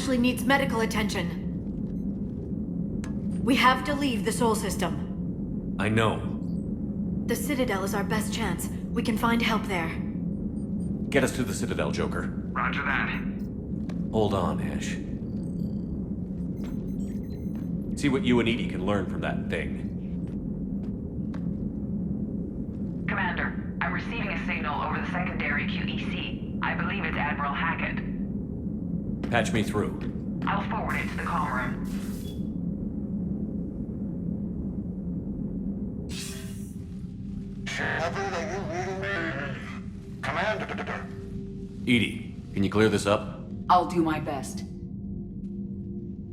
Ashley needs medical attention. We have to leave the Sol system. I know. The Citadel is our best chance. We can find help there. Get us to the Citadel, Joker. Roger that. Hold on, Ash. See what you and Edie can learn from that thing. Commander, I'm receiving a signal over the secondary QEC. I believe it's Admiral Hackett. Patch me through. I'll forward it to the comm room. Commander. Edie, can you clear this up? I'll do my best.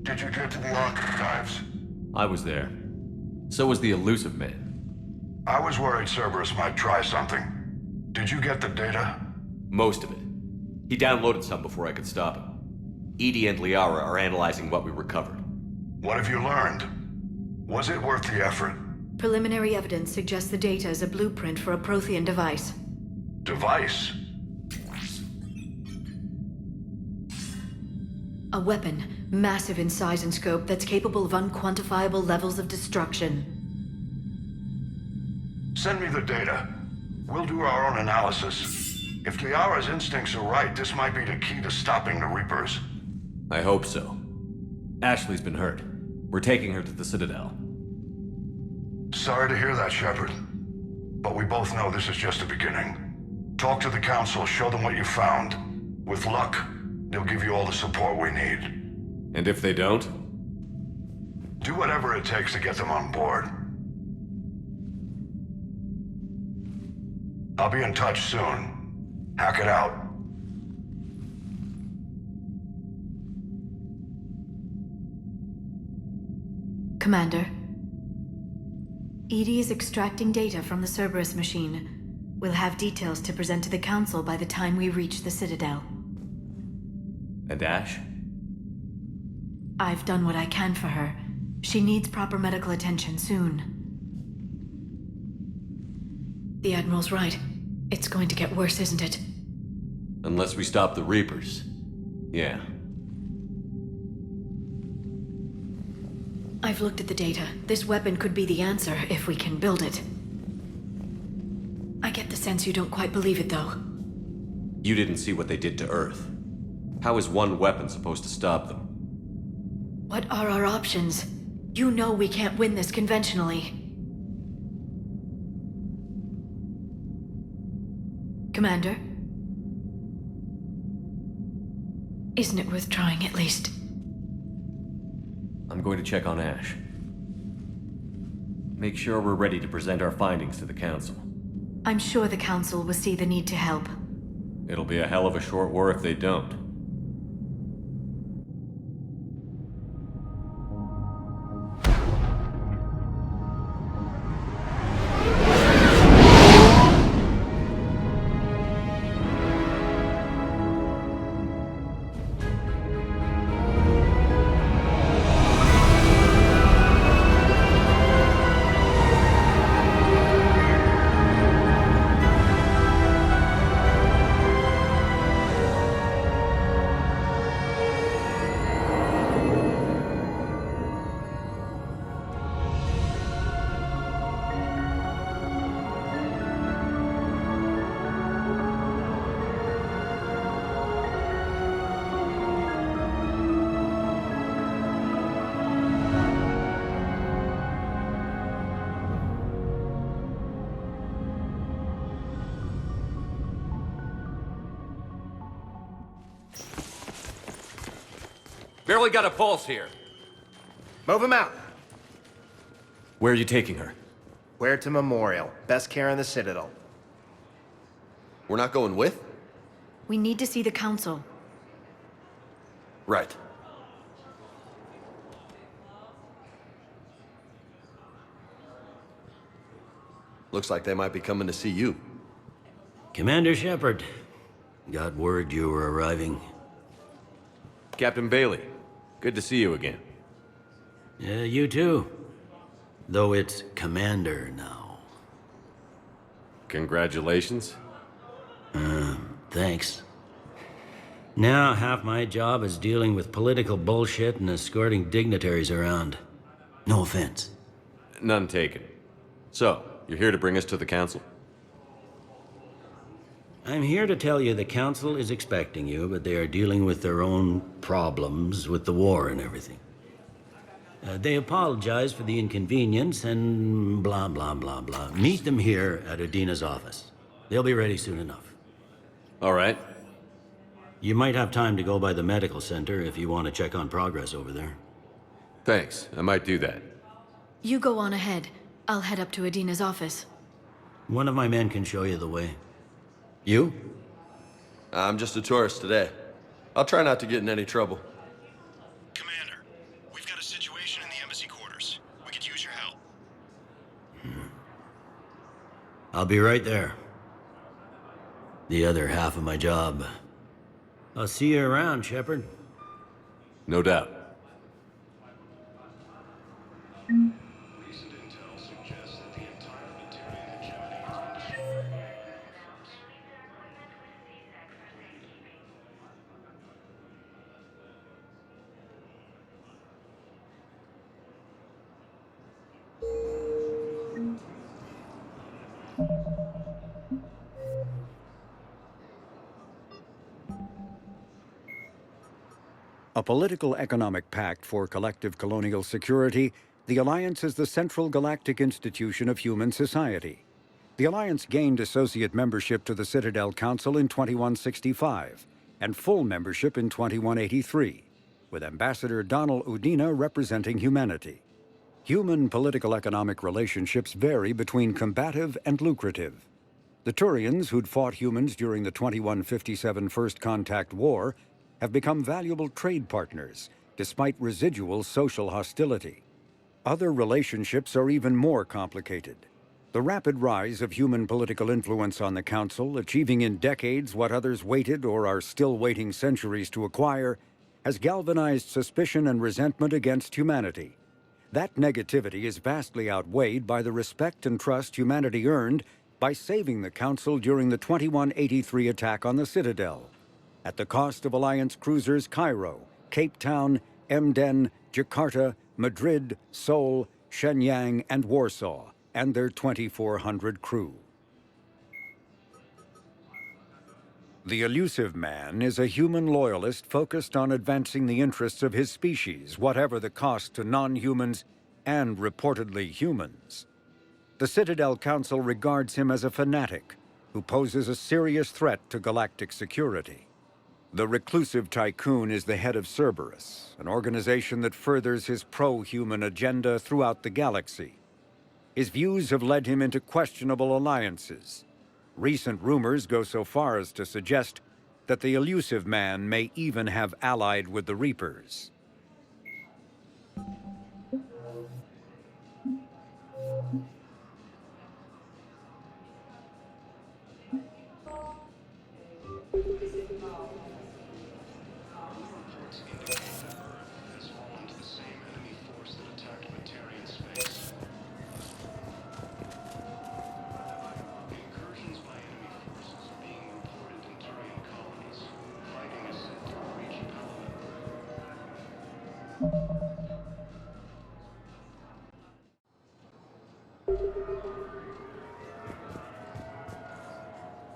Did you get to the archives? I was there. So was the elusive man. I was worried Cerberus might try something. Did you get the data? Most of it. He downloaded some before I could stop him. Edie and Liara are analyzing what we recovered. What have you learned? Was it worth the effort? Preliminary evidence suggests the data is a blueprint for a Prothean device. Device? A weapon, massive in size and scope, that's capable of unquantifiable levels of destruction. Send me the data. We'll do our own analysis. If Liara's instincts are right, this might be the key to stopping the Reapers. I hope so. Ashley's been hurt. We're taking her to the Citadel. Sorry to hear that, Shepard. But we both know this is just the beginning. Talk to the Council, show them what you found. With luck, they'll give you all the support we need. And if they don't? Do whatever it takes to get them on board. I'll be in touch soon. Hack it out. Commander. Edie is extracting data from the Cerberus machine. We'll have details to present to the Council by the time we reach the Citadel. And Ash? I've done what I can for her. She needs proper medical attention soon. The Admiral's right. It's going to get worse, isn't it? Unless we stop the Reapers. Yeah. I've looked at the data. This weapon could be the answer if we can build it. I get the sense you don't quite believe it, though. You didn't see what they did to Earth. How is one weapon supposed to stop them? What are our options? You know we can't win this conventionally. Commander? Isn't it worth trying at least? I'm going to check on Ash. Make sure we're ready to present our findings to the Council. I'm sure the Council will see the need to help. It'll be a hell of a short war if they don't. Barely got a pulse here. Move him out. Where are you taking her? Where to Memorial. Best care in the Citadel. We're not going with? We need to see the Council. Right. Looks like they might be coming to see you. Commander Shepard. Got word you were arriving. Captain Bailey, good to see you again. Yeah, you too. Though it's Commander now. Congratulations. Thanks. Now, half my job is dealing with political bullshit and escorting dignitaries around. No offense. None taken. So, you're here to bring us to the council? I'm here to tell you the council is expecting you, but they are dealing with their own problems with the war and everything. They apologize for the inconvenience and blah, blah, blah, blah. Meet them here at Udina's office. They'll be ready soon enough. All right. You might have time to go by the medical center if you want to check on progress over there. Thanks. I might do that. You go on ahead. I'll head up to Adina's office. One of my men can show you the way. You? I'm just a tourist today. I'll try not to get in any trouble. Commander, we've got a situation in the embassy quarters. We could use your help. I'll be right there. The other half of my job. I'll see you around, Shepard. No doubt. Recent intel suggests that the entire Batarian hegemony has been destroyed. A political economic pact for collective colonial security, the Alliance is the central galactic institution of human society. The Alliance gained associate membership to the Citadel Council in 2165 and full membership in 2183, with Ambassador Donald Udina representing humanity. Human political economic relationships vary between combative and lucrative. The Turians, who'd fought humans during the 2157 First Contact War, have become valuable trade partners, despite residual social hostility. Other relationships are even more complicated. The rapid rise of human political influence on the Council, achieving in decades what others waited or are still waiting centuries to acquire, has galvanized suspicion and resentment against humanity. That negativity is vastly outweighed by the respect and trust humanity earned by saving the Council during the 2183 attack on the Citadel, at the cost of Alliance cruisers Cairo, Cape Town, Emden, Jakarta, Madrid, Seoul, Shenyang, and Warsaw, and their 2,400 crew. The elusive man is a human loyalist focused on advancing the interests of his species, whatever the cost to non-humans and reportedly humans. The Citadel Council regards him as a fanatic who poses a serious threat to galactic security. The reclusive tycoon is the head of Cerberus, an organization that furthers his pro-human agenda throughout the galaxy. His views have led him into questionable alliances. Recent rumors go so far as to suggest that the elusive man may even have allied with the Reapers.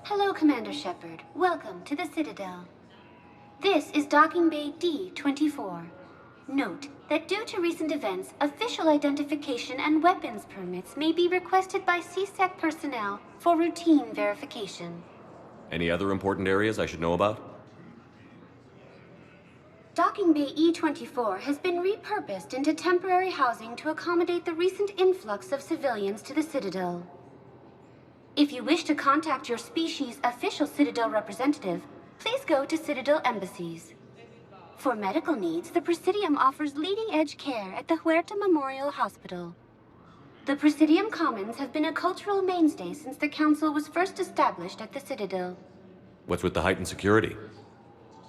Hello, Commander Shepard. Welcome to the Citadel. This is Docking Bay D-24. Note that due to recent events, official identification and weapons permits may be requested by CSEC personnel for routine verification. Any other important areas I should know about? Docking Bay E-24 has been repurposed into temporary housing to accommodate the recent influx of civilians to the Citadel. If you wish to contact your species' official Citadel representative, please go to Citadel embassies. For medical needs, the Presidium offers leading-edge care at the Huerta Memorial Hospital. The Presidium Commons have been a cultural mainstay since the Council was first established at the Citadel. What's with the heightened security?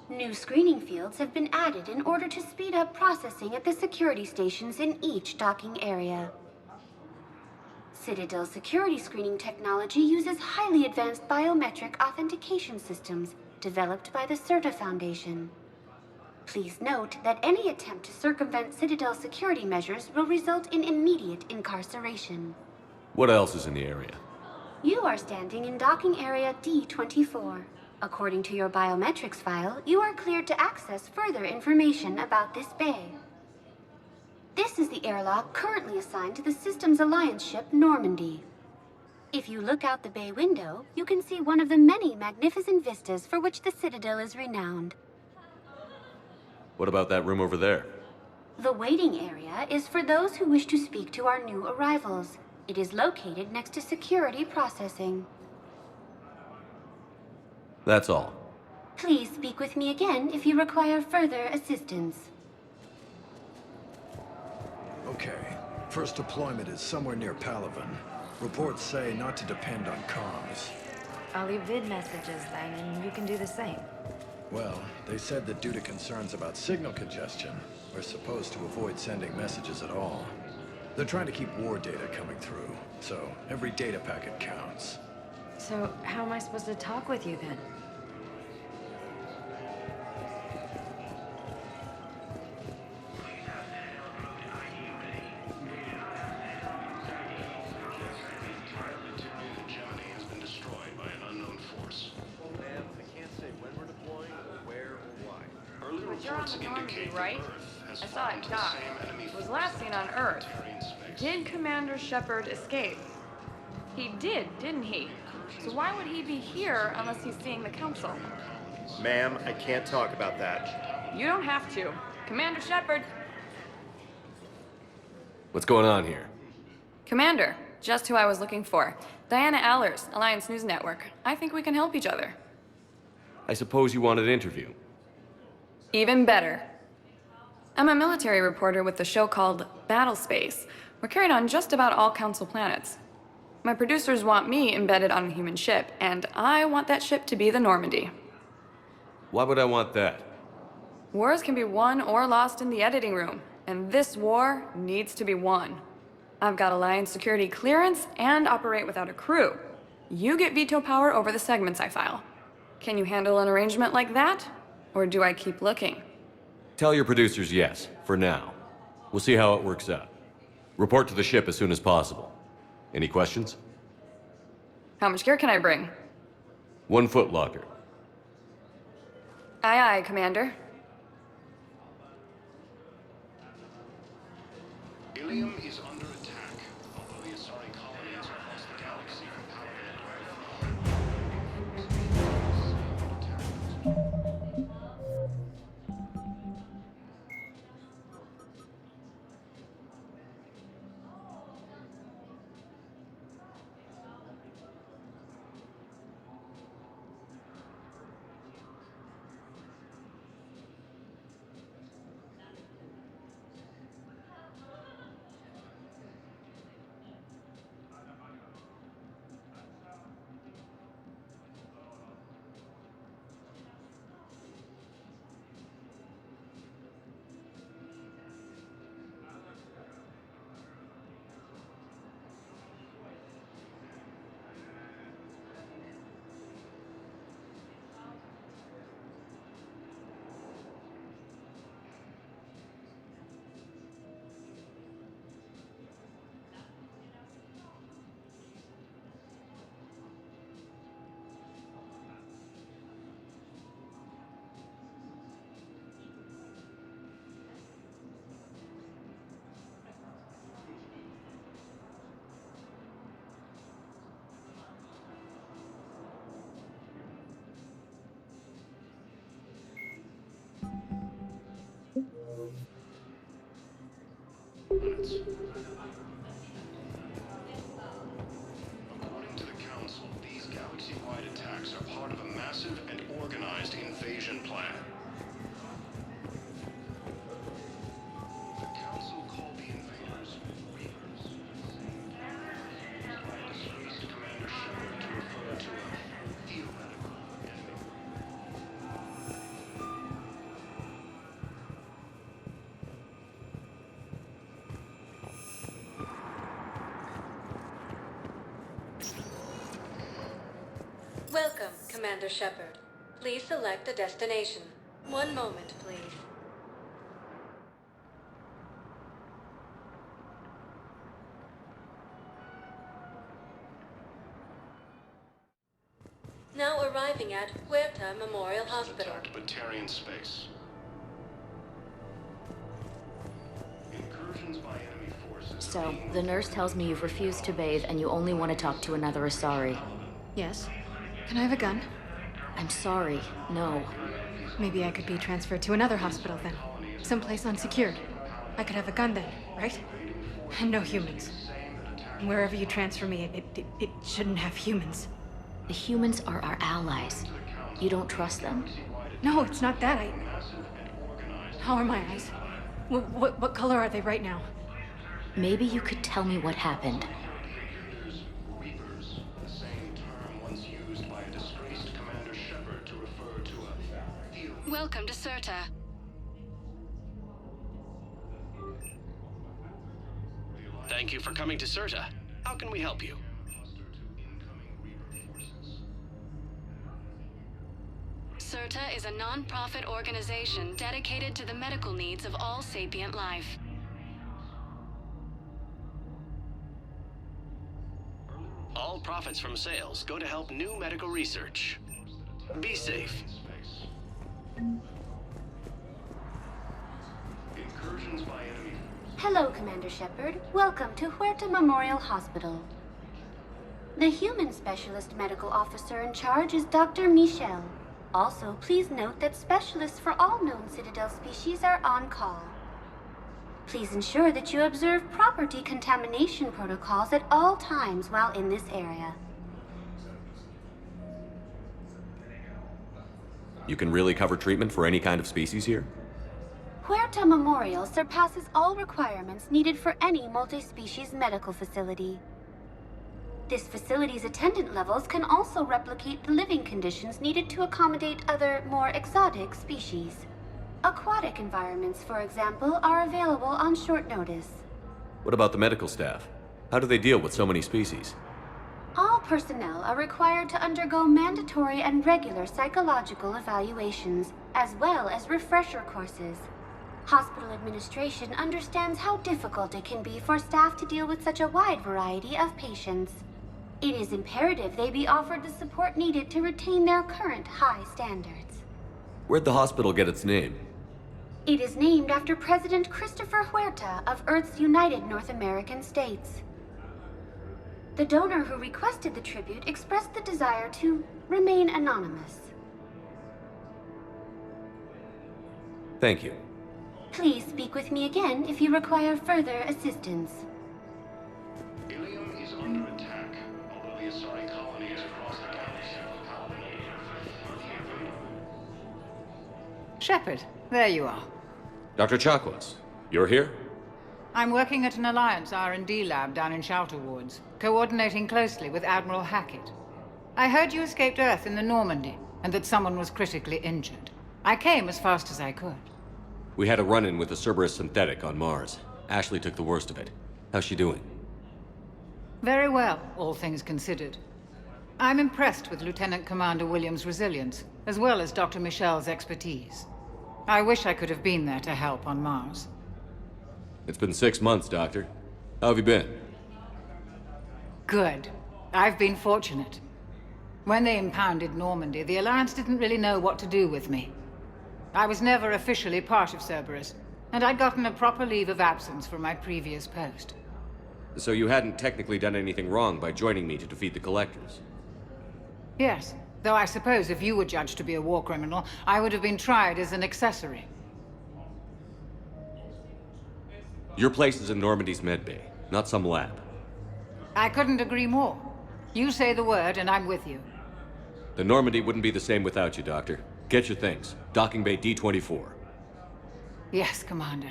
New screening fields have been added in order to speed up processing at the security stations in each docking area. Citadel's security screening technology uses highly advanced biometric authentication systems developed by the CERTA Foundation. Please note that any attempt to circumvent Citadel security measures will result in immediate incarceration. What else is in the area? You are standing in docking area D24. According to your biometrics file, you are cleared to access further information about this bay. This is the airlock currently assigned to the Systems Alliance ship Normandy. If you look out the bay window, you can see one of the many magnificent vistas for which the Citadel is renowned. What about that room over there? The waiting area is for those who wish to speak to our new arrivals. It is located next to security processing. That's all. Please speak with me again if you require further assistance. Okay. First deployment is somewhere near Palaven. Reports say not to depend on comms. I'll leave vid messages then, and you can do the same. Well, they said that due to concerns about signal congestion, we're supposed to avoid sending messages at all. They're trying to keep war data coming through, so every data packet counts. So, how am I supposed to talk with you then? You're on the Normandy, right? I saw it dock. It was last seen on Earth. Did Commander Shepard escape? He did, didn't he? So why would he be here unless he's seeing the Council? Ma'am, I can't talk about that. You don't have to. Commander Shepard. What's going on here? Commander, just who I was looking for. Diana Allers, Alliance News Network. I think we can help each other. I suppose you wanted an interview. Even better. I'm a military reporter with the show called Battle Space. We're carried on just about all Council planets. My producers want me embedded on a human ship, and I want that ship to be the Normandy. Why would I want that? Wars can be won or lost in the editing room, and this war needs to be won. I've got Alliance security clearance and operate without a crew. You get veto power over the segments I file. Can you handle an arrangement like that? Or do I keep looking? Tell your producers yes, for now. We'll see how it works out. Report to the ship as soon as possible. Any questions? How much gear can I bring? 1 foot locker. Aye, aye, Commander. Ilium is under attack, although the Asari colonies across the galaxy are powered. According to the Council, these galaxy-wide attacks are part of a massive and organized invasion plan. The Council called the invaders Reapers. I dismissed Commander Shepard to refer to a theoretical enemy. Welcome, Commander Shepard. Please select a destination. One moment, please. Now arriving at Huerta Memorial Hospital. Batarian space. Incursions by enemy forces. So, the nurse tells me you've refused to bathe and you only want to talk to another Asari. Yes. Can I have a gun? I'm sorry, no. Maybe I could be transferred to another hospital then. Someplace unsecured. I could have a gun then, right? And no humans. Wherever you transfer me, it shouldn't have humans. The humans are our allies. You don't trust them? No, it's not that. How are my eyes? What color are they right now? Maybe you could tell me what happened. Welcome to Cirta. Thank you for coming to Cirta. How can we help you? Cirta is a non-profit organization dedicated to the medical needs of all sapient life. All profits from sales go to help new medical research. Be safe. Incursions by enemy. Hello, Commander Shepard. Welcome to Huerta Memorial Hospital. The human specialist medical officer in charge is Dr. Michel. Also, please note that specialists for all known Citadel species are on call. Please ensure that you observe proper decontamination protocols at all times while in this area. You can really cover treatment for any kind of species here? Huerta Memorial surpasses all requirements needed for any multi-species medical facility. This facility's attendant levels can also replicate the living conditions needed to accommodate other, more exotic species. Aquatic environments, for example, are available on short notice. What about the medical staff? How do they deal with so many species? All personnel are required to undergo mandatory and regular psychological evaluations, as well as refresher courses. Hospital administration understands how difficult it can be for staff to deal with such a wide variety of patients. It is imperative they be offered the support needed to retain their current high standards. Where'd the hospital get its name? It is named after President Christopher Huerta of Earth's United North American States. The donor who requested the tribute expressed the desire to remain anonymous. Thank you. Please speak with me again if you require further assistance. Ilium is under attack, although the Asari colony is across the galaxy. Shepard, there you are. Dr. Chakwas, you're here? I'm working at an Alliance R&D lab down in Shelter Woods, coordinating closely with Admiral Hackett. I heard you escaped Earth in the Normandy, and that someone was critically injured. I came as fast as I could. We had a run-in with a Cerberus synthetic on Mars. Ashley took the worst of it. How's she doing? Very well, all things considered. I'm impressed with Lieutenant Commander Williams' resilience, as well as Dr. Michel's expertise. I wish I could have been there to help on Mars. It's been 6 months, Doctor. How have you been? Good. I've been fortunate. When they impounded Normandy, the Alliance didn't really know what to do with me. I was never officially part of Cerberus, and I'd gotten a proper leave of absence from my previous post. So you hadn't technically done anything wrong by joining me to defeat the Collectors? Yes, though I suppose if you were judged to be a war criminal, I would have been tried as an accessory. Your place is in Normandy's medbay, not some lab. I couldn't agree more. You say the word, and I'm with you. The Normandy wouldn't be the same without you, Doctor. Get your things. Docking bay D-24. Yes, Commander.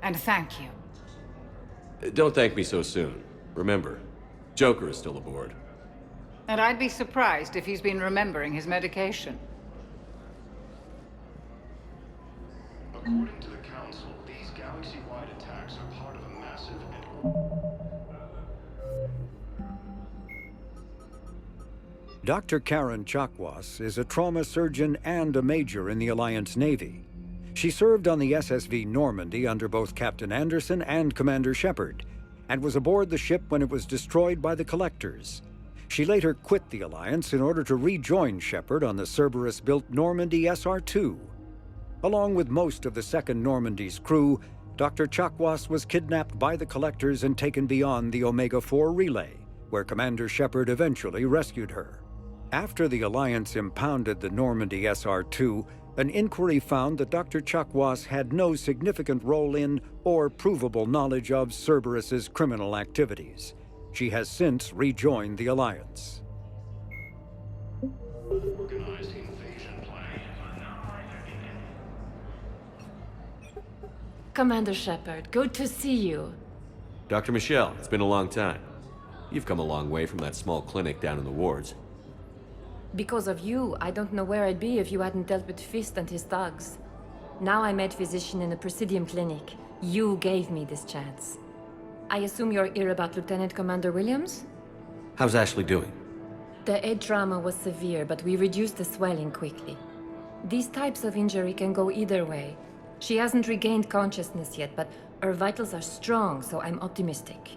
And thank you. Don't thank me so soon. Remember, Joker is still aboard. And I'd be surprised if he's been remembering his medication. According to the Council, these galaxy-wide attacks are part of a massive Dr. Karen Chakwas is a trauma surgeon and a major in the Alliance Navy. She served on the SSV Normandy under both Captain Anderson and Commander Shepard, and was aboard the ship when it was destroyed by the Collectors. She later quit the Alliance in order to rejoin Shepard on the Cerberus-built Normandy SR-2. Along with most of the Second Normandy's crew, Dr. Chakwas was kidnapped by the Collectors and taken beyond the Omega-4 relay, where Commander Shepard eventually rescued her. After the Alliance impounded the Normandy SR-2, an inquiry found that Dr. Chakwas had no significant role in or provable knowledge of Cerberus's criminal activities. She has since rejoined the Alliance. Organized invasion plan. Commander Shepard, good to see you. Dr. Michelle, it's been a long time. You've come a long way from that small clinic down in the wards. Because of you, I don't know where I'd be if you hadn't dealt with Fist and his thugs. Now I'm head physician in the Presidium Clinic. You gave me this chance. I assume you're here about Lieutenant Commander Williams? How's Ashley doing? The head trauma was severe, but we reduced the swelling quickly. These types of injury can go either way. She hasn't regained consciousness yet, but her vitals are strong, so I'm optimistic.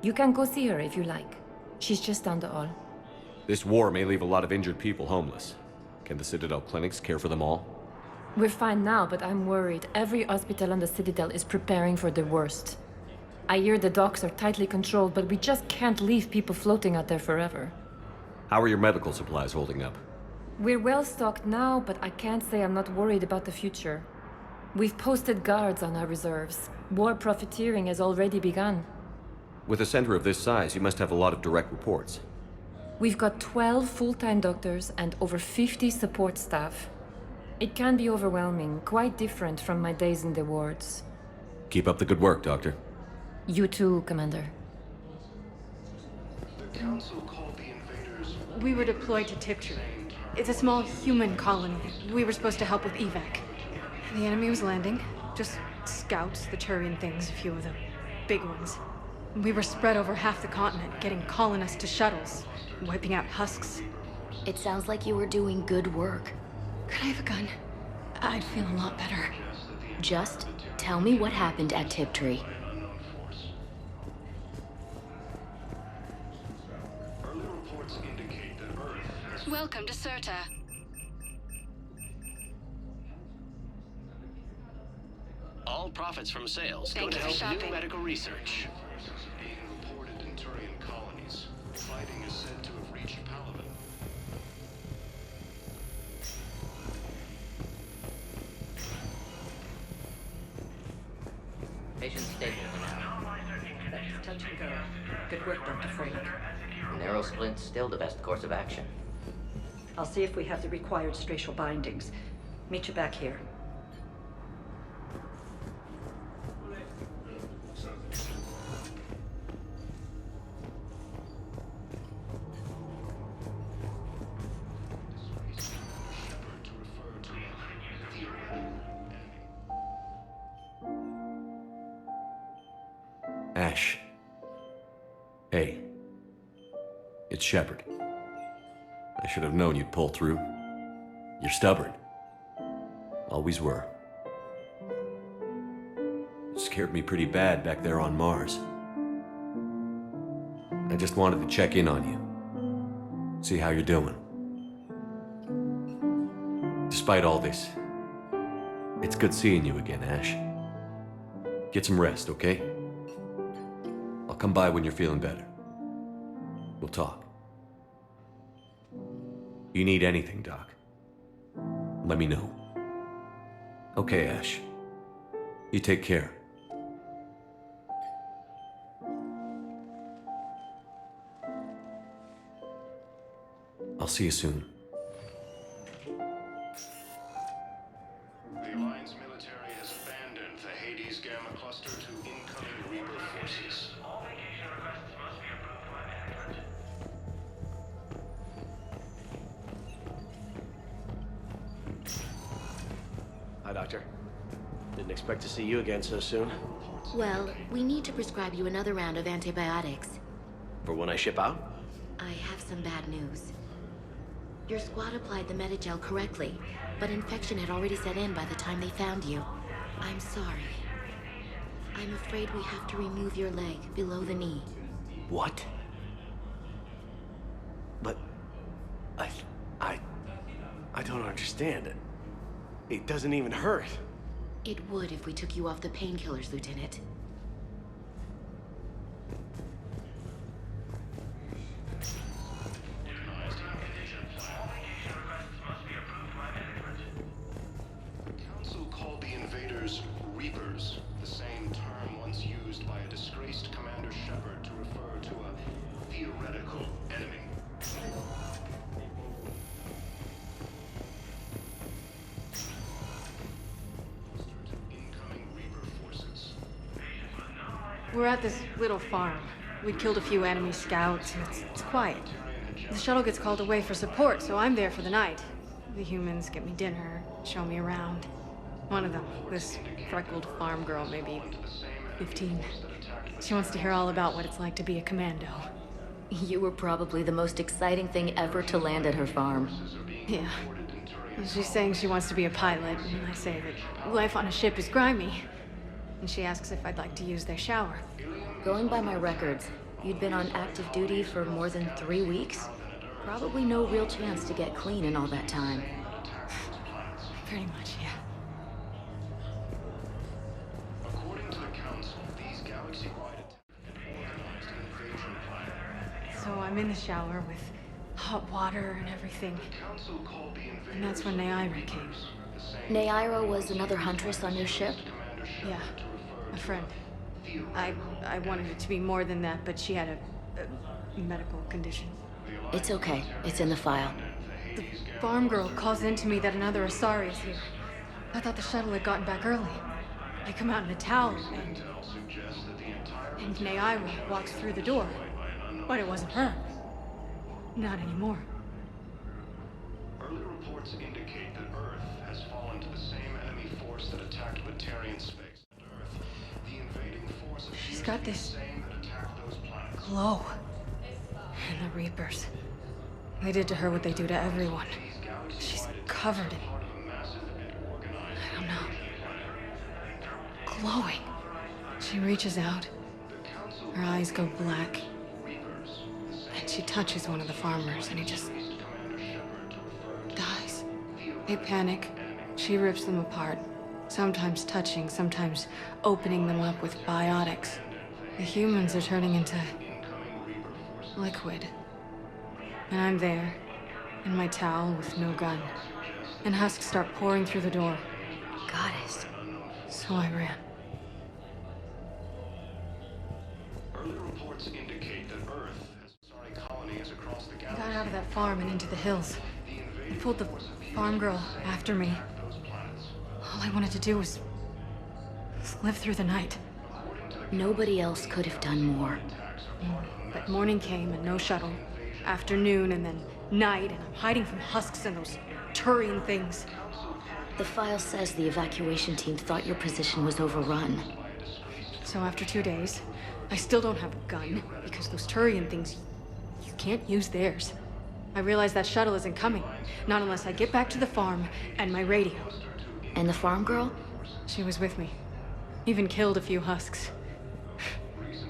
You can go see her if you like. She's just down the hall. This war may leave a lot of injured people homeless. Can the Citadel clinics care for them all? We're fine now, but I'm worried. Every hospital on the Citadel is preparing for the worst. I hear the docks are tightly controlled, but we just can't leave people floating out there forever. How are your medical supplies holding up? We're well stocked now, but I can't say I'm not worried about the future. We've posted guards on our reserves. War profiteering has already begun. With a center of this size, you must have a lot of direct reports. We've got 12 full-time doctors and over 50 support staff. It can be overwhelming, quite different from my days in the wards. Keep up the good work, Doctor. You too, Commander. The Council called the invaders... We were deployed to Tiptree. It's a small human colony. We were supposed to help with evac. The enemy was landing. Just scouts, the Turian things, a few of the big ones. We were spread over half the continent, getting colonists to shuttles, wiping out husks. It sounds like you were doing good work. Could I have a gun? I'd feel a lot better. Just tell me what happened at Tiptree. Early reports indicate that Earth has... Welcome to Cirta. All profits from sales go Thank to you for help shopping. new medical research. being reported in Turian colonies. Fighting is said to have reached Palaven. Patient stable now. That's touch and go. Good work, Dr. Freeland. Narrow splint's still the best course of action. I'll see if we have the required spatial bindings. Meet you back here. Ash. Hey. It's Shepard. I should have known you'd pull through. You're stubborn. Always were. It scared me pretty bad back there on Mars. I just wanted to check in on you. See how you're doing. Despite all this, it's good seeing you again, Ash. Get some rest, okay? I'll come by when you're feeling better. We'll talk. You need anything, Doc, let me know. Okay, Ash. You take care. I'll see you soon. The Alliance military has abandoned the Hades Gamma cluster to incoming Reaper forces. All vacation requests must be approved by management. Hi, Doctor. Didn't expect to see you again so soon. Well, we need to prescribe you another round of antibiotics. For when I ship out? I have some bad news. Your squad applied the metagel correctly, but infection had already set in by the time they found you. I'm sorry. I'm afraid we have to remove your leg below the knee. What? But... I don't understand. It doesn't even hurt. It would if we took you off the painkillers, Lieutenant. Council called the invaders Reapers, the same term once used by a disgraced Commander Shepard to refer to a theoretical enemy. We're at this little farm. We killed a few enemy scouts, and it's quiet. The shuttle gets called away for support, so I'm there for the night. The humans get me dinner, show me around. One of them, this freckled farm girl, maybe 15. She wants to hear all about what it's like to be a commando. You were probably the most exciting thing ever to land at her farm. Yeah. She's saying she wants to be a pilot, and I say that life on a ship is grimy. And she asks if I'd like to use their shower. Going by my records, you'd been on active duty for more than 3 weeks. Probably no real chance to get clean in all that time. Pretty much, yeah. According to the Council, these galaxy-wide organized invasion plan. So I'm in the shower with hot water and everything. And that's when Naira came. Naira was another huntress on your ship? Yeah, a friend. I wanted it to be more than that, but she had a medical condition. It's okay. It's in the file. The farm girl calls in to me that another Asari is here. I thought the shuttle had gotten back early. I come out in a towel, and Naira walks through the door. But it wasn't her. Not anymore. Early reports indicate that Earth has fallen to the same enemy force that attacked Batarian space. Earth, the invading force of She's got this same that attacked those planets. glow. And the Reapers. They did to her what they do to everyone. She's covered in... I don't know. Glowing. She reaches out. Her eyes go black. And she touches one of the farmers, and he just... dies. They panic. She rips them apart. Sometimes touching, sometimes opening them up with biotics. The humans are turning into... liquid. And I'm there, in my towel with no gun. And husks start pouring through the door. Goddess. So I ran. Early reports indicate that Earth has Asari colonies across the I galaxy. got out of that farm and into the hills. I pulled the farm girl after me. All I wanted to do was live through the night. Nobody else could have done more. But morning came and no shuttle. Afternoon and then night, and I'm hiding from husks and those Turian things. The file says the evacuation team thought your position was overrun. So after 2 days, I still don't have a gun, because those Turian things, you can't use theirs. I realize that shuttle isn't coming, not unless I get back to the farm and my radio. And the farm girl? She was with me. Even killed a few husks.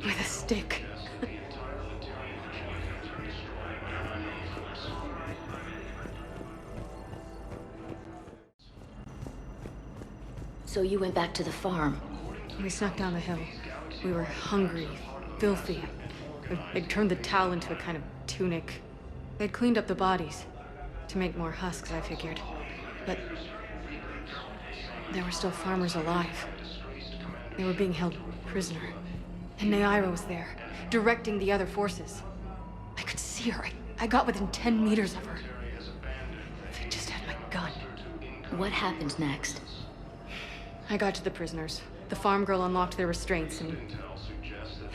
With a stick. So you went back to the farm? We snuck down the hill. We were hungry, filthy. They'd turned the towel into a kind of tunic. They'd cleaned up the bodies. To make more husks, I figured. But there were still farmers alive. They were being held prisoner. And Naira was there, directing the other forces. I could see her. I got within 10 meters of her. If I just had my gun. What happened next? I got to the prisoners. The farm girl unlocked their restraints, and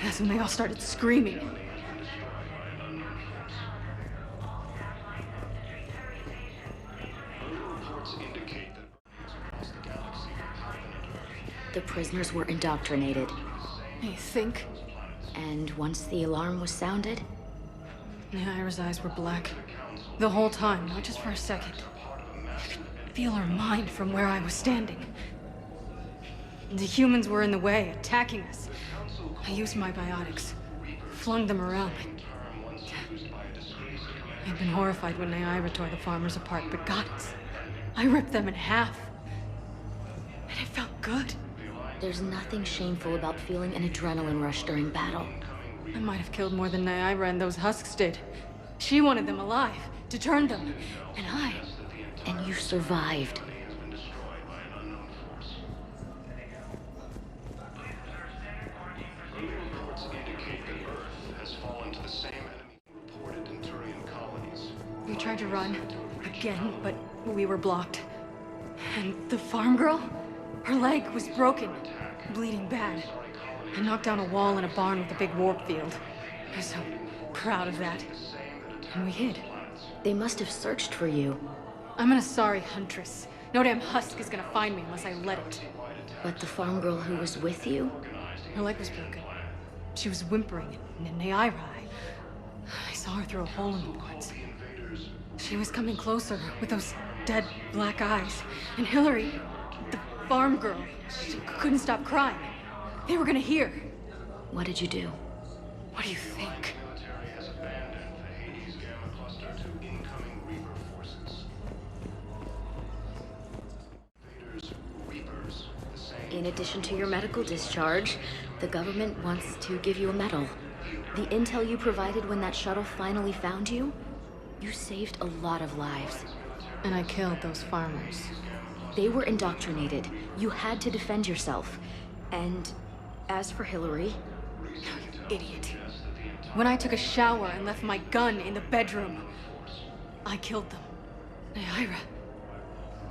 that's when they all started screaming. The prisoners were indoctrinated. You think? And once the alarm was sounded? Naira's eyes were black. The whole time, not just for a second. I could feel her mind from where I was standing. The humans were in the way, attacking us. I used my biotics, flung them around. I'd been horrified when Naira tore the farmers apart, but goddess, I ripped them in half. And it felt good. There's nothing shameful about feeling an adrenaline rush during battle. I might have killed more than Naira and those husks did. She wanted them alive, to turn them, and I... And you survived. We tried to run, again, but we were blocked. And the farm girl? Her leg was broken, bleeding bad. I knocked down a wall in a barn with a big warp field. I was so proud of that. And we hid. They must have searched for you. I'm an Asari huntress. No damn husk is gonna find me unless I let it. But the farm girl who was with you? Her leg was broken. She was whimpering, and Naira, I saw her through a hole in the boards. She was coming closer with those dead black eyes. And Hillary, the farm girl, she couldn't stop crying. They were gonna hear. What did you do? What do you think? In addition to your medical discharge, the government wants to give you a medal. The intel you provided when that shuttle finally found you, you saved a lot of lives. And I killed those farmers. They were indoctrinated. You had to defend yourself. And as for Hillary... You idiot. When I took a shower and left my gun in the bedroom, I killed them. Naira.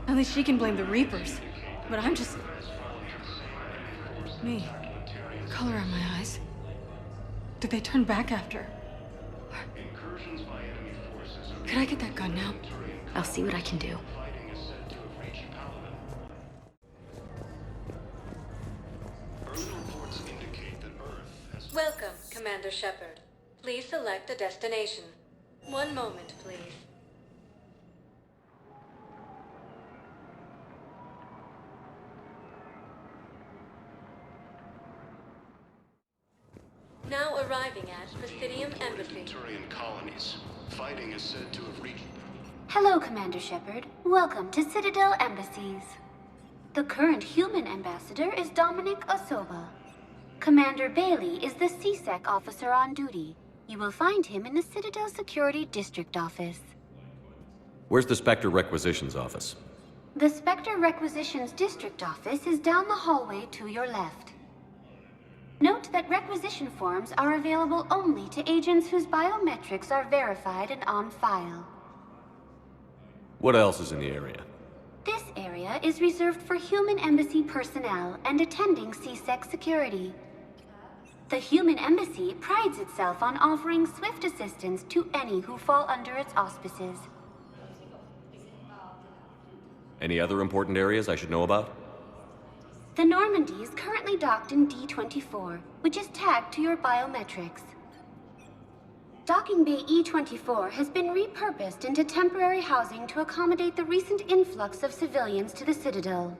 At least she can blame the Reapers. But I'm just... me. Color in my eyes. Did they turn back after? Could I get that gun now? I'll see what I can do. Welcome, Commander Shepard. Please select a destination. One moment, please. Now arriving at Presidium Embassy. Turian colonies. Fighting is said to have reached... Hello, Commander Shepard. Welcome to Citadel Embassies. The current human ambassador is Dominic Osoba. Commander Bailey is the CSEC officer on duty. You will find him in the Citadel Security District Office. Where's the Spectre Requisitions Office? The Spectre Requisitions District Office is down the hallway to your left. Note that requisition forms are available only to agents whose biometrics are verified and on file. What else is in the area? This area is reserved for human embassy personnel and attending CSEC security. The human embassy prides itself on offering swift assistance to any who fall under its auspices. Any other important areas I should know about? The Normandy is currently docked in D24, which is tagged to your biometrics. Docking Bay E24 has been repurposed into temporary housing to accommodate the recent influx of civilians to the Citadel.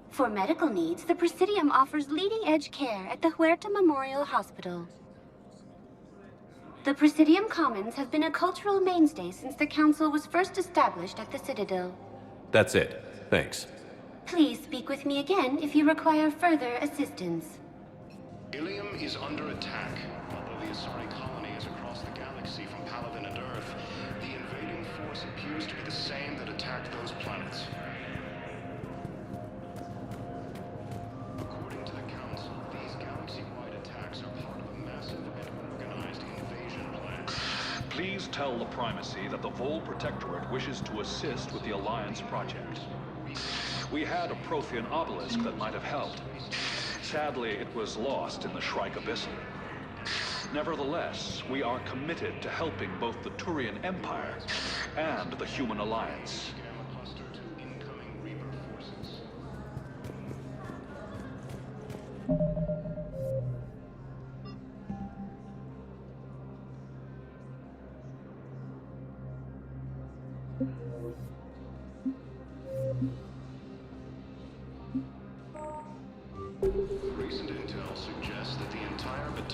For medical needs, the Presidium offers leading-edge care at the Huerta Memorial Hospital. The Presidium Commons have been a cultural mainstay since the Council was first established at the Citadel. That's it. Thanks. Please speak with me again if you require further assistance. Ilium is under attack. Although the Asari colony is across the galaxy from Paladin and Earth, the invading force appears to be the same that attacked those planets. According to the Council, these galaxy-wide attacks are part of a massive and organized invasion plan. Please tell the Primacy that the Vol Protectorate wishes to assist with the Alliance project. We had a Prothean obelisk that might have helped. Sadly, it was lost in the Shrike Abyssal. Nevertheless, we are committed to helping both the Turian Empire and the Human Alliance.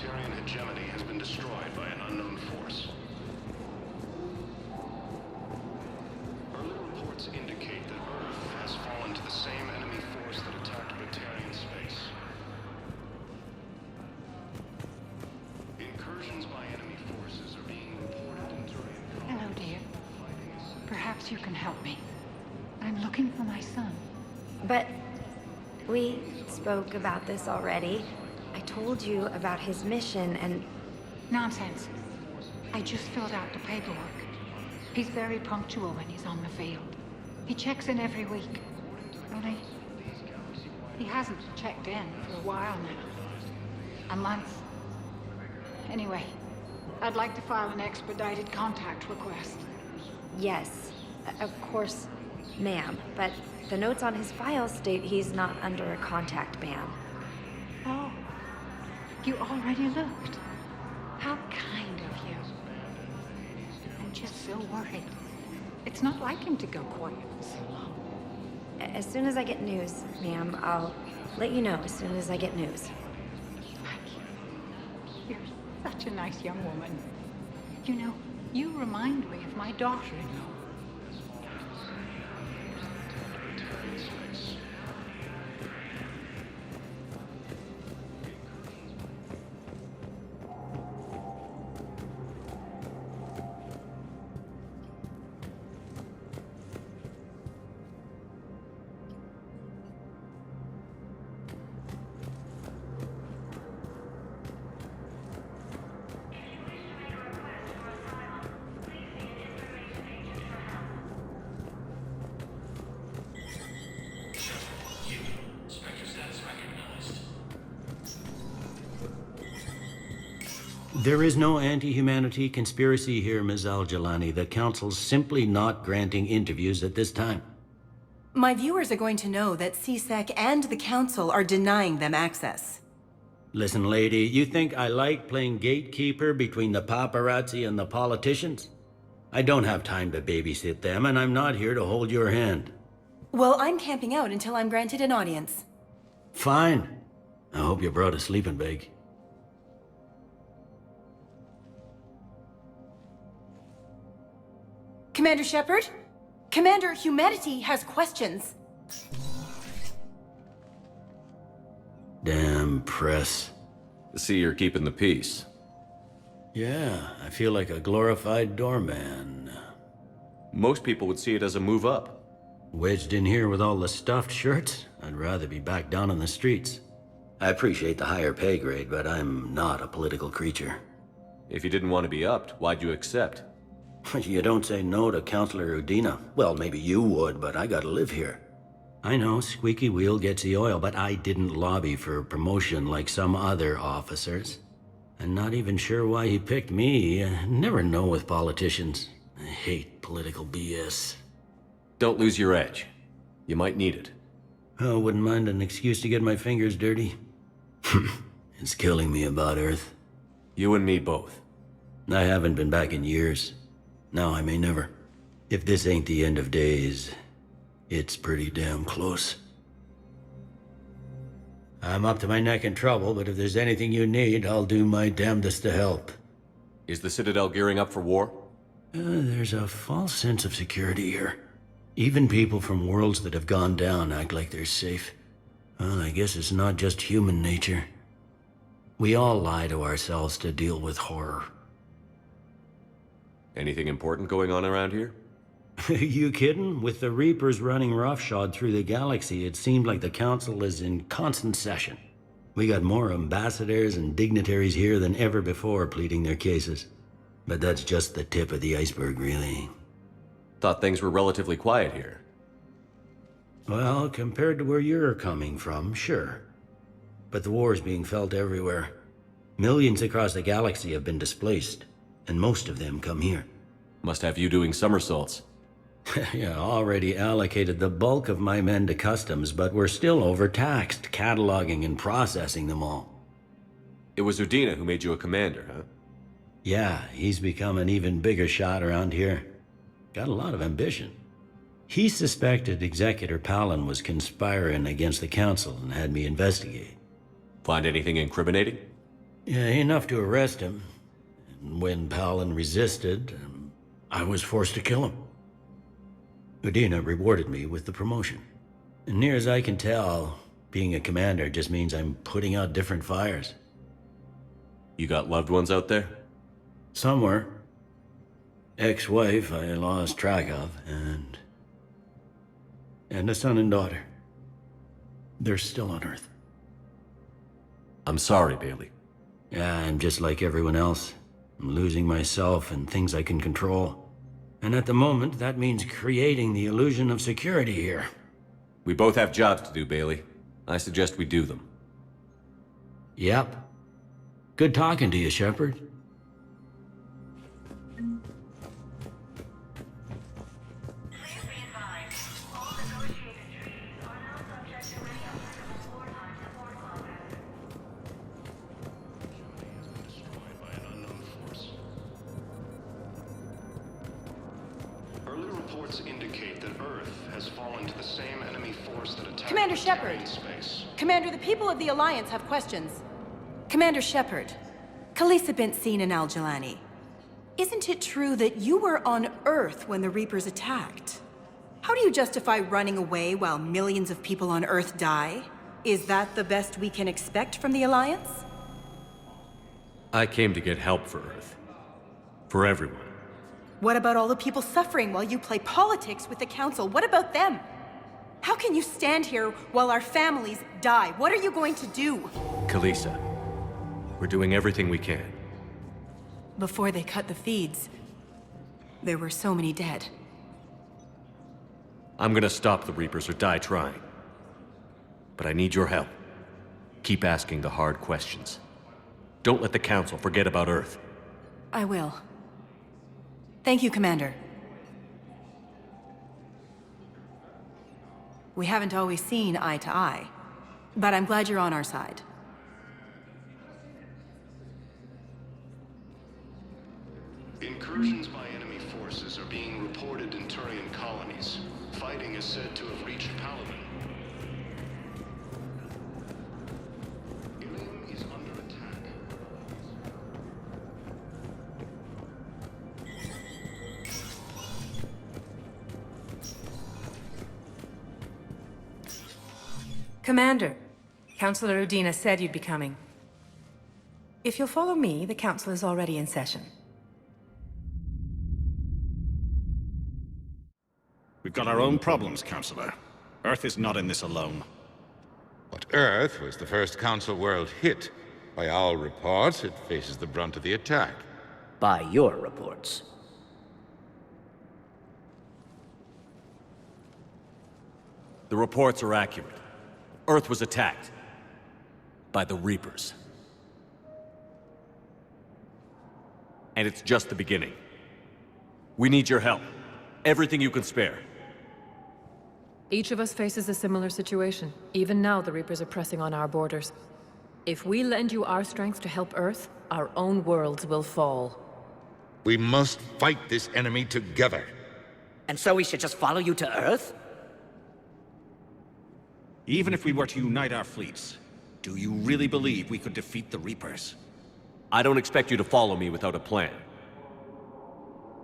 Batarian hegemony has been destroyed by an unknown force. Early reports indicate that Earth has fallen to the same enemy force that attacked Batarian space. Incursions by enemy forces are being reported in terrain. Hello, dear. Perhaps you can help me. I'm looking for my son. But we spoke about this already. I told you about his mission and... Nonsense. I just filled out the paperwork. He's very punctual when he's on the field. He checks in every week. Only, he hasn't checked in for a while now. A month. Anyway, I'd like to file an expedited contact request. Yes, of course, ma'am. But the notes on his file state he's not under a contact ban. Oh, you already looked. How kind of you. I'm just so worried. It's not like him to go quiet for so long. As soon as I get news, ma'am, I'll let you know as soon as I get news. You're such a nice young woman. You know, you remind me of my daughter-in-law. There is no anti-humanity conspiracy here, Ms. Al-Jalani. The Council's simply not granting interviews at this time. My viewers are going to know that CSEC and the Council are denying them access. Listen, lady, you think I like playing gatekeeper between the paparazzi and the politicians? I don't have time to babysit them, and I'm not here to hold your hand. Well, I'm camping out until I'm granted an audience. Fine. I hope you brought a sleeping bag. Commander Shepard? Commander Humanity has questions. Damn press. I see you're keeping the peace. Yeah, I feel like a glorified doorman. Most people would see it as a move up. Wedged in here with all the stuffed shirts? I'd rather be back down on the streets. I appreciate the higher pay grade, but I'm not a political creature. If you didn't want to be upped, why'd you accept? You don't say no to Counselor Udina. Well, maybe you would, but I gotta live here. I know, squeaky wheel gets the oil, but I didn't lobby for promotion like some other officers. I'm not even sure why he picked me. I never know with politicians. I hate political BS. Don't lose your edge. You might need it. Oh, wouldn't mind an excuse to get my fingers dirty. It's killing me about Earth. You and me both. I haven't been back in years. Now I may never. If this ain't the end of days, it's pretty damn close. I'm up to my neck in trouble, but if there's anything you need, I'll do my damnedest to help. Is the Citadel gearing up for war? There's a false sense of security here. Even people from worlds that have gone down act like they're safe. Well, I guess it's not just human nature. We all lie to ourselves to deal with horror. Anything important going on around here? You kidding? With the Reapers running roughshod through the galaxy, it seemed like the Council is in constant session. We got more ambassadors and dignitaries here than ever before pleading their cases. But that's just the tip of the iceberg, really. Thought things were relatively quiet here. Well, compared to where you're coming from, sure. But the war's being felt everywhere. Millions across the galaxy have been displaced, and most of them come here. Must have you doing somersaults. Yeah, already allocated the bulk of my men to customs, but we're still overtaxed, cataloging and processing them all. It was Udina who made you a commander, huh? Yeah, he's become an even bigger shot around here. Got a lot of ambition. He suspected Executor Palin was conspiring against the Council and had me investigate. Find anything incriminating? Yeah, enough to arrest him. And when Palin resisted, I was forced to kill him. Udina rewarded me with the promotion. And near as I can tell, being a commander just means I'm putting out different fires. You got loved ones out there? Somewhere. Ex-wife I lost track of, and a son and daughter. They're still on Earth. I'm sorry, Bailey. Yeah, I'm just like everyone else. I'm losing myself and things I can control. And at the moment, that means creating the illusion of security here. We both have jobs to do, Bailey. I suggest we do them. Yep. Good talking to you, Shepard. Early reports indicate that Earth has fallen to the same enemy force that attacked Commander Shepard. space. Commander, the people of the Alliance have questions. Commander Shepard, Khalisah bint Sin and Al-Jalani. Isn't it true that you were on Earth when the Reapers attacked? How do you justify running away while millions of people on Earth die? Is that the best we can expect from the Alliance? I came to get help for Earth. For everyone. What about all the people suffering while you play politics with the Council? What about them? How can you stand here while our families die? What are you going to do? Khalisah, we're doing everything we can. Before they cut the feeds, there were so many dead. I'm gonna stop the Reapers or die trying. But I need your help. Keep asking the hard questions. Don't let the Council forget about Earth. I will. Thank you, Commander. We haven't always seen eye to eye, but I'm glad you're on our side. Incursions by enemy forces are being reported in Turian colonies. Fighting is said to have reached Paladin. Ilium is under attack. Commander, Councilor Udina said you'd be coming. If you'll follow me, the Council is already in session. We've got our own problems, Counselor. Earth is not in this alone. But Earth was the first Council world hit. By our reports, it faces the brunt of the attack. By your reports. The reports are accurate. Earth was attacked. By the Reapers. And it's just the beginning. We need your help. Everything you can spare. Each of us faces a similar situation. Even now, the Reapers are pressing on our borders. If we lend you our strength to help Earth, our own worlds will fall. We must fight this enemy together. And so we should just follow you to Earth? Even if we were to unite our fleets, do you really believe we could defeat the Reapers? I don't expect you to follow me without a plan.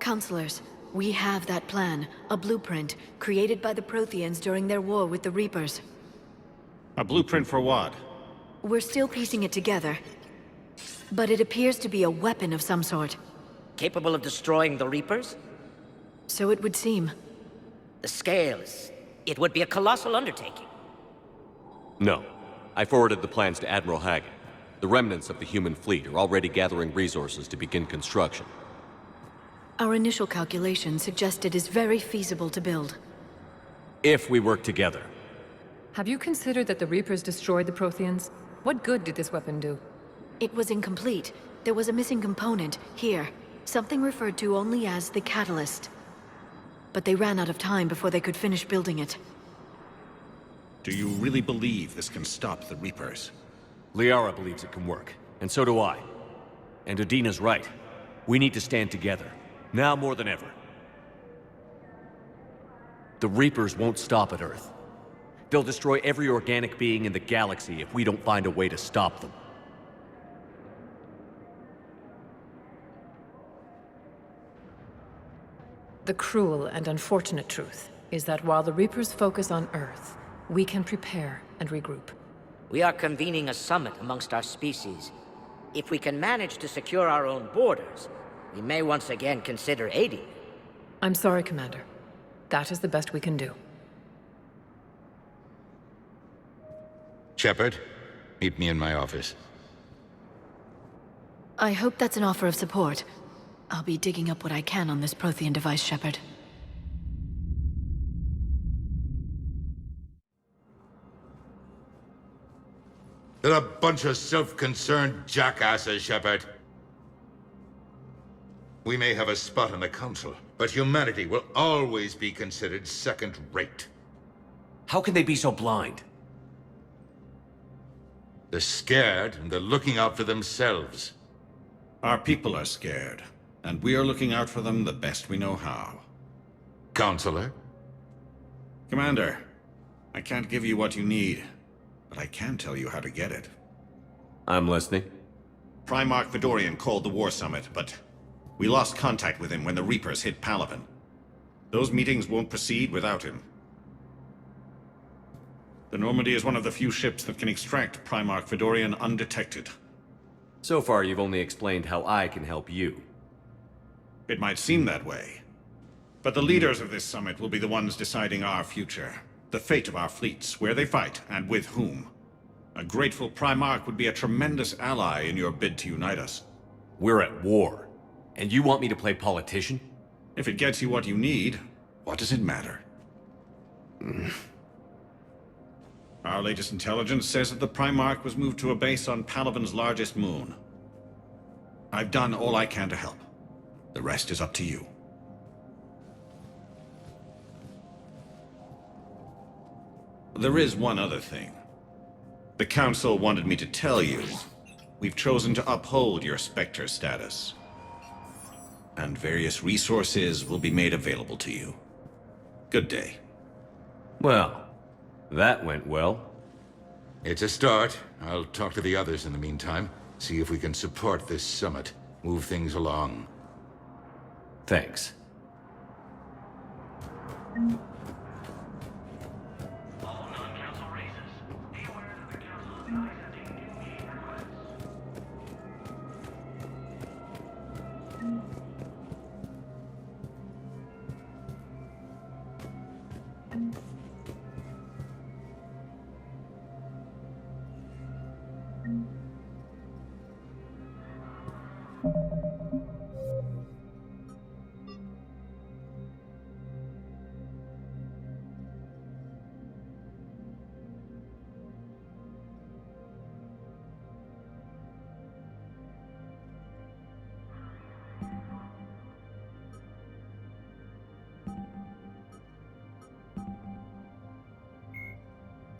Counselors, we have that plan. A blueprint, created by the Protheans during their war with the Reapers. A blueprint for what? We're still piecing it together. But it appears to be a weapon of some sort. Capable of destroying the Reapers? So it would seem. The scales. It would be a colossal undertaking. No. I forwarded the plans to Admiral Hagen. The remnants of the human fleet are already gathering resources to begin construction. Our initial calculations suggest it is very feasible to build. If we work together. Have you considered that the Reapers destroyed the Protheans? What good did this weapon do? It was incomplete. There was a missing component, here. Something referred to only as the catalyst. But they ran out of time before they could finish building it. Do you really believe this can stop the Reapers? Liara believes it can work, and so do I. And Udina's right. We need to stand together, now more than ever. The Reapers won't stop at Earth. They'll destroy every organic being in the galaxy if we don't find a way to stop them. The cruel and unfortunate truth is that while the Reapers focus on Earth, we can prepare and regroup. We are convening a summit amongst our species. If we can manage to secure our own borders, we may once again consider aiding. I'm sorry, Commander. That is the best we can do. Shepard, meet me in my office. I hope that's an offer of support. I'll be digging up what I can on this Prothean device, Shepard. They're a bunch of self-concerned jackasses, Shepard. We may have a spot on the Council, but humanity will always be considered second-rate. How can they be so blind? They're scared, and they're looking out for themselves. Our people are scared, and we are looking out for them the best we know how. Counselor? Commander, I can't give you what you need, but I can tell you how to get it. I'm listening. Primarch Fedorian called the War Summit, but we lost contact with him when the Reapers hit Palaven. Those meetings won't proceed without him. The Normandy is one of the few ships that can extract Primarch Fedorian undetected. So far, you've only explained how I can help you. It might seem that way. But the leaders of this summit will be the ones deciding our future. The fate of our fleets, where they fight, and with whom. A grateful Primarch would be a tremendous ally in your bid to unite us. We're at war. And you want me to play politician? If it gets you what you need, what does it matter? Our latest intelligence says that the Primarch was moved to a base on Palaven's largest moon. I've done all I can to help. The rest is up to you. There is one other thing. The Council wanted me to tell you, we've chosen to uphold your Spectre status. And various resources will be made available to you. Good day. Well, that went well. It's a start. I'll talk to the others in the meantime. See if we can support this summit. Move things along. Thanks.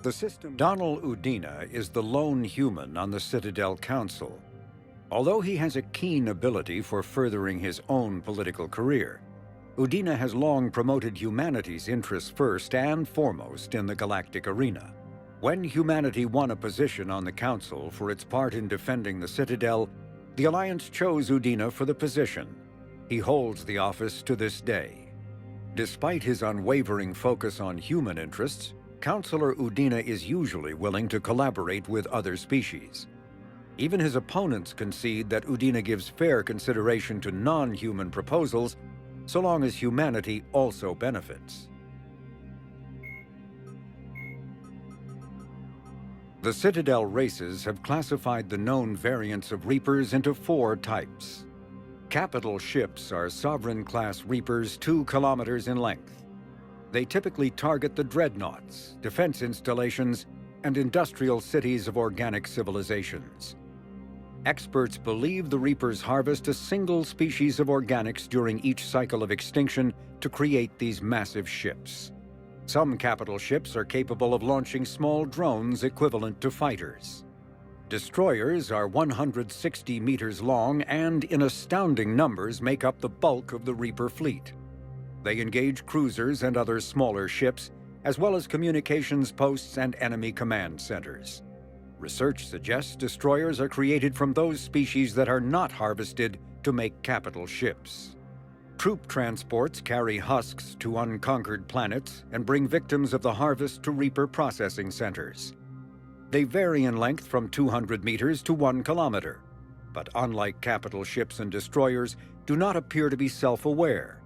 The system. Donald Udina is the lone human on the Citadel Council. Although he has a keen ability for furthering his own political career, Udina has long promoted humanity's interests first and foremost in the galactic arena. When humanity won a position on the Council for its part in defending the Citadel, the Alliance chose Udina for the position. He holds the office to this day. Despite his unwavering focus on human interests, Councilor Udina is usually willing to collaborate with other species. Even his opponents concede that Udina gives fair consideration to non-human proposals, so long as humanity also benefits. The Citadel races have classified the known variants of Reapers into 4 types. Capital ships are Sovereign-class Reapers 2 kilometers in length. They typically target the dreadnoughts, defense installations, and industrial cities of organic civilizations. Experts believe the Reapers harvest a single species of organics during each cycle of extinction to create these massive ships. Some capital ships are capable of launching small drones equivalent to fighters. Destroyers are 160 meters long and, in astounding numbers, make up the bulk of the Reaper fleet. They engage cruisers and other smaller ships, as well as communications posts and enemy command centers. Research suggests destroyers are created from those species that are not harvested to make capital ships. Troop transports carry husks to unconquered planets and bring victims of the harvest to Reaper processing centers. They vary in length from 200 meters to 1 kilometer, but unlike capital ships and destroyers, do not appear to be self-aware.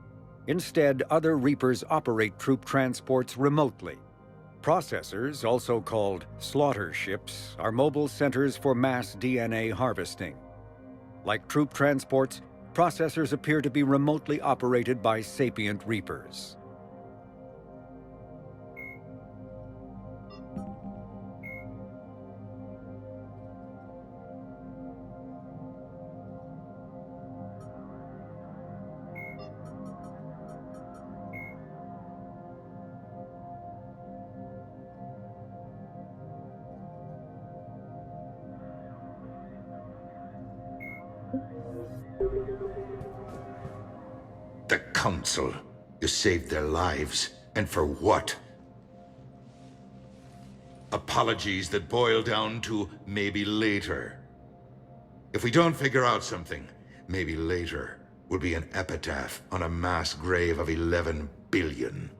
Instead, other Reapers operate troop transports remotely. Processors, also called slaughter ships, are mobile centers for mass DNA harvesting. Like troop transports, processors appear to be remotely operated by sapient Reapers. The Council. You saved their lives. And for what? Apologies that boil down to maybe later. If we don't figure out something, maybe later will be an epitaph on a mass grave of 11 billion.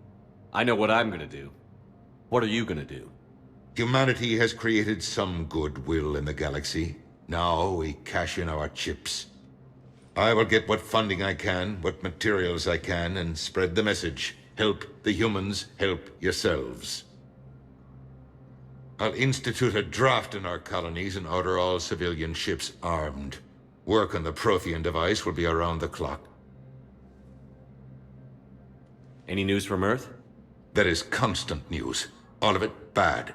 I know what I'm gonna do. What are you gonna do? Humanity has created some goodwill in the galaxy. Now we cash in our chips. I will get what funding I can, what materials I can, and spread the message. Help the humans, help yourselves. I'll institute a draft in our colonies and order all civilian ships armed. Work on the Prothean device will be around the clock. Any news from Earth? There is constant news. All of it bad.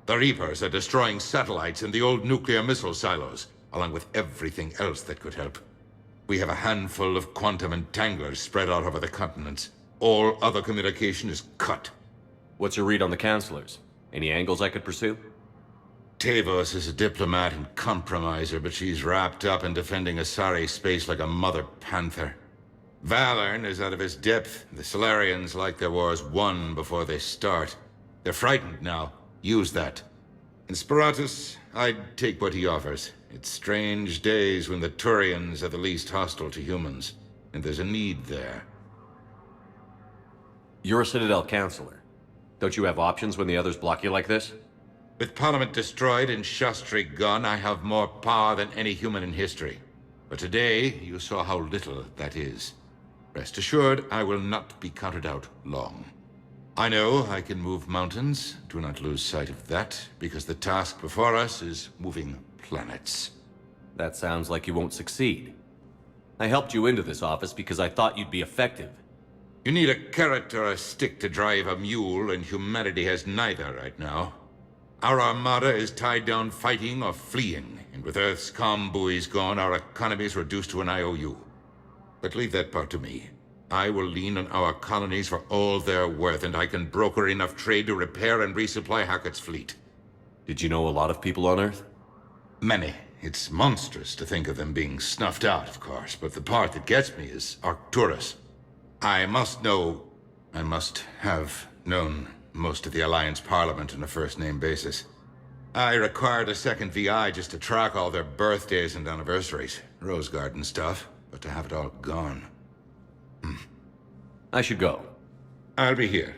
The Reapers are destroying satellites and the old nuclear missile silos, along with everything else that could help. We have a handful of quantum entanglers spread out over the continents. All other communication is cut. What's your read on the counselors? Any angles I could pursue? Tavos is a diplomat and compromiser, but she's wrapped up in defending Asari space like a mother panther. Valorn is out of his depth. The Solarians like their wars won before they start. They're frightened now. Use that. In Sparatus, I'd take what he offers. It's strange days when the Turians are the least hostile to humans, and there's a need there. You're a Citadel counselor. Don't you have options when the others block you like this? With Parliament destroyed and Shastri gone, I have more power than any human in history. But today, you saw how little that is. Rest assured, I will not be counted out long. I know I can move mountains. Do not lose sight of that, because the task before us is moving planets. That sounds like you won't succeed. I helped you into this office because I thought you'd be effective. You need a carrot or a stick to drive a mule, and humanity has neither right now. Our armada is tied down fighting or fleeing, and with Earth's comm buoys gone, our economy is reduced to an IOU. But leave that part to me. I will lean on our colonies for all they're worth, and I can broker enough trade to repair and resupply Hackett's fleet. Did you know a lot of people on Earth? Many. It's monstrous to think of them being snuffed out, of course, but the part that gets me is Arcturus. I must have known most of the Alliance Parliament on a first-name basis. I required a second VI just to track all their birthdays and anniversaries. Rose Garden stuff, but to have it all gone. I should go. I'll be here.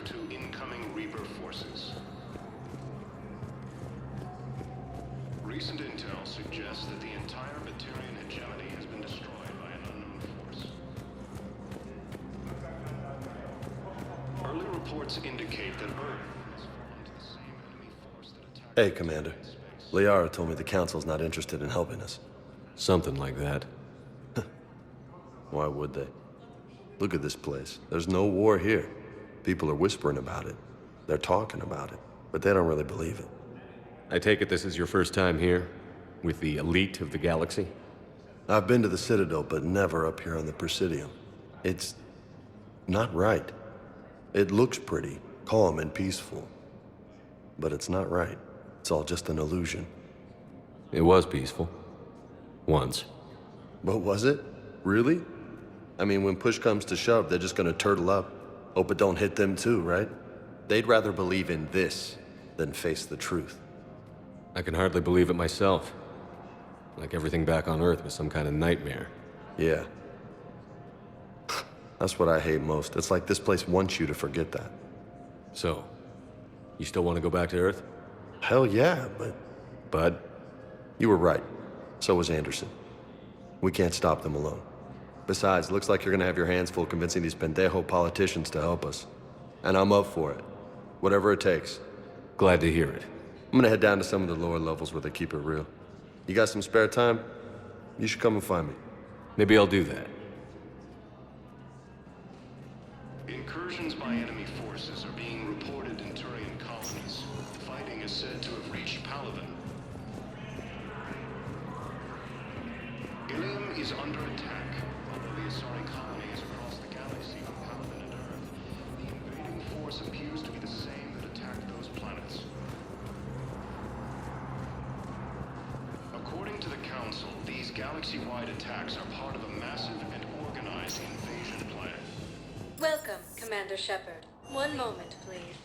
To incoming Reaper forces. Recent intel suggests that the entire Batarian hegemony has been destroyed by an unknown force. Early reports indicate that Earth has fallen to the same enemy force that attacked... Hey, Commander. Liara told me the Council's not interested in helping us. Something like that. Why would they? Look at this place. There's no war here. People are whispering about it. They're talking about it, but they don't really believe it. I take it this is your first time here, with the elite of the galaxy? I've been to the Citadel, but never up here on the Presidium. It's not right. It looks pretty, calm and peaceful, but it's not right. It's all just an illusion. It was peaceful. Once. But was it? Really? I mean, when push comes to shove, they're just gonna turtle up. Hope it don't hit them too, right? They'd rather believe in this than face the truth. I can hardly believe it myself. Like everything back on Earth was some kind of nightmare. Yeah. That's what I hate most. It's like this place wants you to forget that. So, you still want to go back to Earth? Hell yeah, but... Bud? You were right. So was Anderson. We can't stop them alone. Besides, looks like you're gonna have your hands full convincing these pendejo politicians to help us. And I'm up for it. Whatever it takes. Glad to hear it. I'm gonna head down to some of the lower levels where they keep it real. You got some spare time? You should come and find me. Maybe I'll do that. Incursions by enemy forces are being reported in Turian colonies. Fighting is said to have reached Palaven. Ilium is under attack. Although the Asari colonies across the galaxy from Palaven and Earth, the invading force appears to be the same that attacked those planets. According to the Council, these galaxy-wide attacks are part of a massive and organized invasion plan. Welcome, Commander Shepard. One moment, please.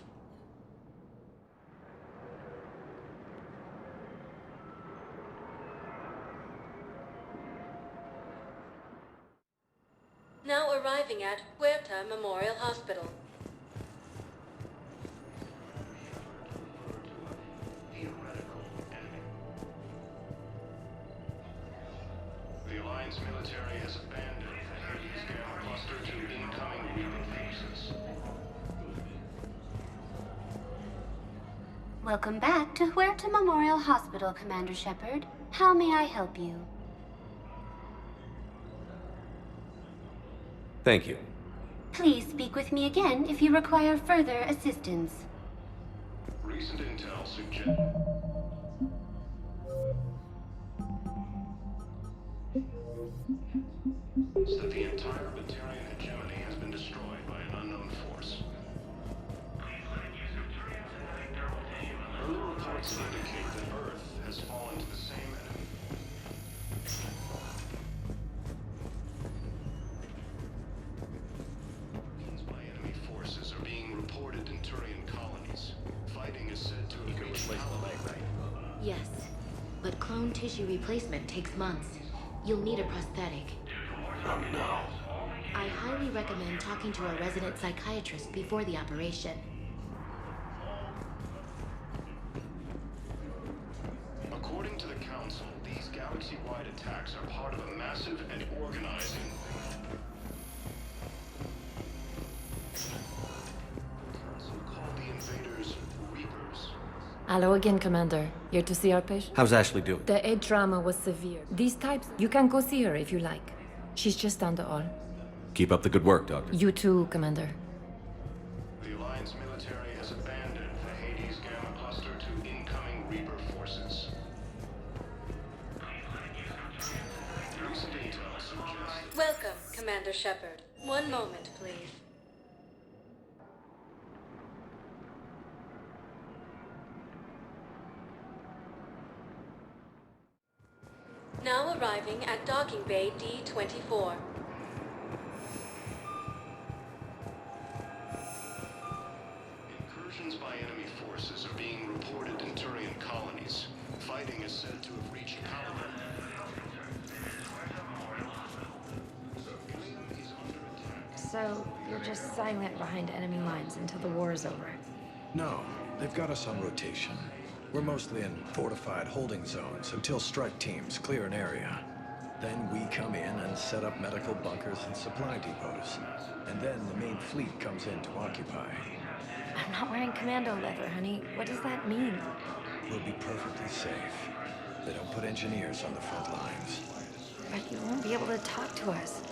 Now arriving at Huerta Memorial Hospital. The Alliance military has abandoned the Hades Gamma cluster to incoming Reaper forces. Welcome back to Huerta Memorial Hospital, Commander Shepard. How may I help you? Thank you. Please speak with me again if you require further assistance. Recent intel suggests that the entire Batarian hegemony has been destroyed by an unknown force. Early reports indicate that Earth has fallen to the same enemy. By enemy forces are being reported in Turian colonies. Fighting is said to have reached Palaven. Yes, but clone tissue replacement takes months. You'll need a prosthetic. Oh no. I highly recommend talking to a resident psychiatrist before the operation. According to the Council, these galaxy-wide attacks are part of a massive and organized invasion. The Council called the invaders Reapers. Hello again, Commander. Here to see our patient? How's Ashley doing? The head trauma was severe. These types, you can go see her if you like. She's just down the hall. Keep up the good work, Doctor. You too, Commander. The Alliance military has abandoned the Commander Shepard. One moment, please. Now arriving at docking bay D-24. Incursions by enemy forces are being reported in Turian colonies. Fighting is said to have reached Paladin. So, you're just silent behind enemy lines until the war is over? No, they've got us on rotation. We're mostly in fortified holding zones until strike teams clear an area. Then we come in and set up medical bunkers and supply depots. And then the main fleet comes in to occupy. I'm not wearing commando leather, honey. What does that mean? We'll be perfectly safe. They don't put engineers on the front lines. But you won't be able to talk to us.